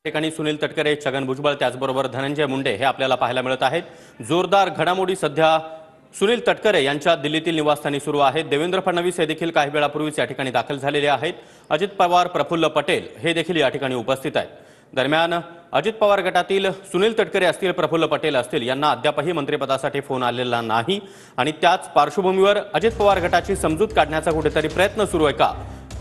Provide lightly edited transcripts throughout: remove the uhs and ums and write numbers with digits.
ठिकाणी सुनील तटकरे, छगन भुजबळ त्याचबरोबर धनंजय मुंडे हे आपल्याला पाहायला मिळत आहेत। जोरदार घडामोडी सध्या सुनील तटकरे यांच्या दिल्लीतील निवासस्थानी सुरू आहेत। देवेंद्र फडणवीस हे देखील काही वेळापूर्वीच या ठिकाणी दाखल झालेले आहेत। अजित पवार, प्रफुल्ल पटेल हे देखील या ठिकाणी उपस्थित आहेत। दरम्यान अजित पवार गटातील सुनील तटकरे असतील, प्रफुल्ल पटेल असतील यांना अद्यापही मंत्रिपदासाठी फोन आलेला नाही आणि त्याच पार्श्वभूमीवर अजित पवार गटाची समजूत काढण्याचा कुठेतरी प्रयत्न सुरू आहे का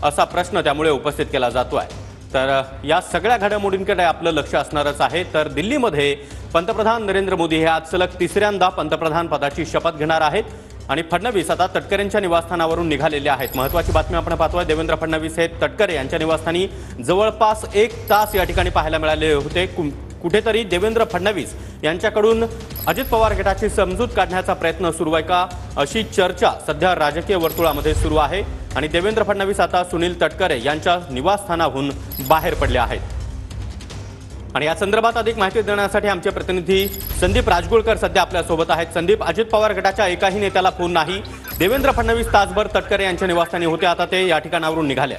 असा प्रश्न त्यामुळे उपस्थित केला जातो आहे। तर या सगळ्या घडामोडींकडे आपलं लक्ष असणारच आहे। तर दिल्लीमध्ये पंतप्रधान नरेंद्र मोदी हे आज सलग तिसऱ्यांदा पंतप्रधान पदाची शपथ घेणार आहेत आणि फडणवीस आता तटकरेंच्या निवासस्थानावरून निघालेले आहेत। महत्त्वाची बातमी आपण पाहतोय, देवेंद्र फडणवीस हे तटकरे यांच्या निवासस्थानी जवळपास 1 तास या ठिकाणी पाहायला मिळाले होते। कुठेतरी देवेंद्र फडणवीस यांच्याकडून अजित पवार गटाची समजूत काढण्याचा प्रयत्न सुरू आहे का अशी चर्चा सध्या राजकीय वर्तुळामध्ये सुरू आहे आणि देवेंद्र फडणवीस आता सुनील तटकरे यांच्या निवासस्थानाहून बाहेर पडले आहेत। आणि या संदर्भात अधिक माहिती देण्यासाठी आमचे प्रतिनिधी संदीप राजगुळकर सध्या आपल्या सोबत आहेत। संदीप, अजित पवार गटाच्या एकाही नेत्याला फोन नाही। देवेंद्र फडणवीस तासभर तटकरे यांच्या निवासस्थानी होते, आता ते या ठिकाणावरून निघाले।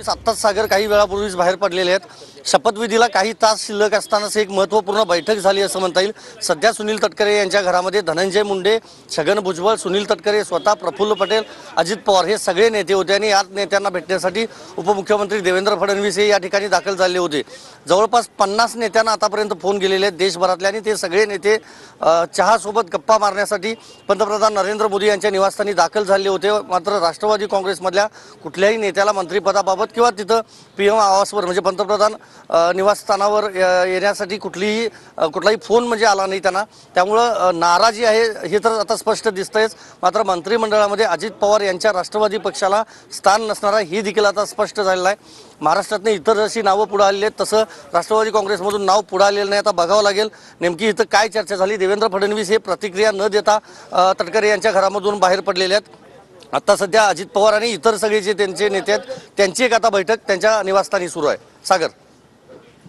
आत्ताच सागर काही वेळापूर्वीच बाहेर पडलेले आहेत। शपथविधीला काही तास शिल्लक असतानाच एक महत्त्वपूर्ण बैठक झाली असं म्हणता येईल। सध्या सुनील तटकरे यांच्या घरामध्ये धनंजय मुंडे, छगन भुजबळ, सुनील तटकरे स्वतः, प्रफुल्ल पटेल, अजित पवार हे सगळे नेते होते आणि या नेत्यांना भेटण्यासाठी उपमुख्यमंत्री देवेंद्र फडणवीस हे या ठिकाणी दाखल झाले होते। जवळपास 50 नेत्यांना आतापर्यंत फोन गेलेले आहेत देशभरातले आणि ते सगळे नेते चहासोबत गप्पा मारण्यासाठी पंतप्रधान नरेंद्र मोदी यांच्या निवासस्थानी दाखल झाले होते। मात्र राष्ट्रवादी काँग्रेसमधल्या कुठल्याही नेत्याला मंत्रिपदाबाबत किंवा तिथं पीएम आवासवर म्हणजे पंतप्रधान निवासस्थानावर येण्यासाठी कुठलाही फोन म्हणजे आला नाही त्यांना। त्यामुळं नाराजी आहे हे तर आता स्पष्ट दिसतंयच। मात्र मंत्रिमंडळामध्ये अजित पवार यांच्या राष्ट्रवादी पक्षाला स्थान नसणारा हे देखील आता स्पष्ट झालेलं आहे। महाराष्ट्रातनं इतर जशी नावं पुढे आलेली आहेत तसं राष्ट्रवादी काँग्रेसमधून नाव पुढे आलेलं नाही। आता बघावं लागेल नेमकी इथं काय चर्चा झाली। देवेंद्र फडणवीस हे प्रतिक्रिया न देता तटकरे यांच्या घरामधून बाहेर पडलेले आहेत। आता सध्या अजित पवार आणि इतर सगळे जे त्यांचे नेते आहेत त्यांची एक आता बैठक त्यांच्या निवासस्थानी सुरू आहे। सागर,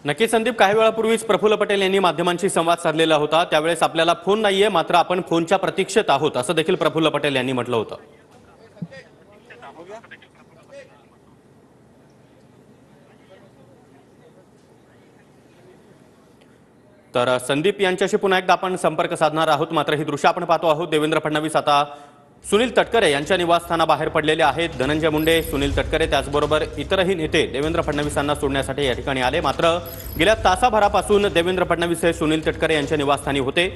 नक्की संदीप, काही वेळापूर्वीच प्रफुल्ल पटेल यांनी माध्यमांशी संवाद साधलेला होता, त्यावेळेस आपल्याला फोन नाहीये मात्र आपण फोनच्या प्रतीक्षेत आहोत असं देखील प्रफुल्ल पटेल यांनी म्हटलं होतं। तर संदीप यांच्याशी पुन्हा एकदा आपण संपर्क साधणार आहोत। मात्र ही दृश्य आपण पाहतो आहोत, देवेंद्र फडणवीस आता सुनील तटकरे यांच्या निवासस्थानाबाहेर पडलेले आहेत। धनंजय मुंडे, सुनील तटकरे त्याचबरोबर इतरही नेते देवेंद्र फडणवीसांना सोडण्यासाठी या ठिकाणी आले। मात्र गेल्या तासाभरापासून देवेंद्र फडणवीस हे सुनील तटकरे यांच्या निवासस्थानी होते।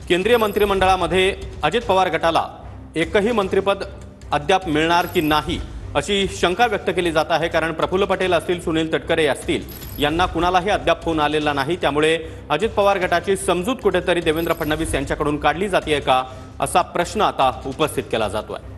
केंद्रीय मंत्रिमंडळामध्ये अजित पवार गटाला एकही मंत्रिपद अद्याप मिळणार की नाही अशी शंका व्यक्त केली जात आहे, कारण प्रफुल्ल पटेल असतील, सुनील तटकरे असतील यांना कुणालाही अद्याप फोन आलेला नाही। त्यामुळे अजित पवार गटाची समजूत कुठेतरी देवेंद्र फडणवीस यांच्याकडून काढली जाते का असा प्रश्न आता उपस्थित केला जातोय।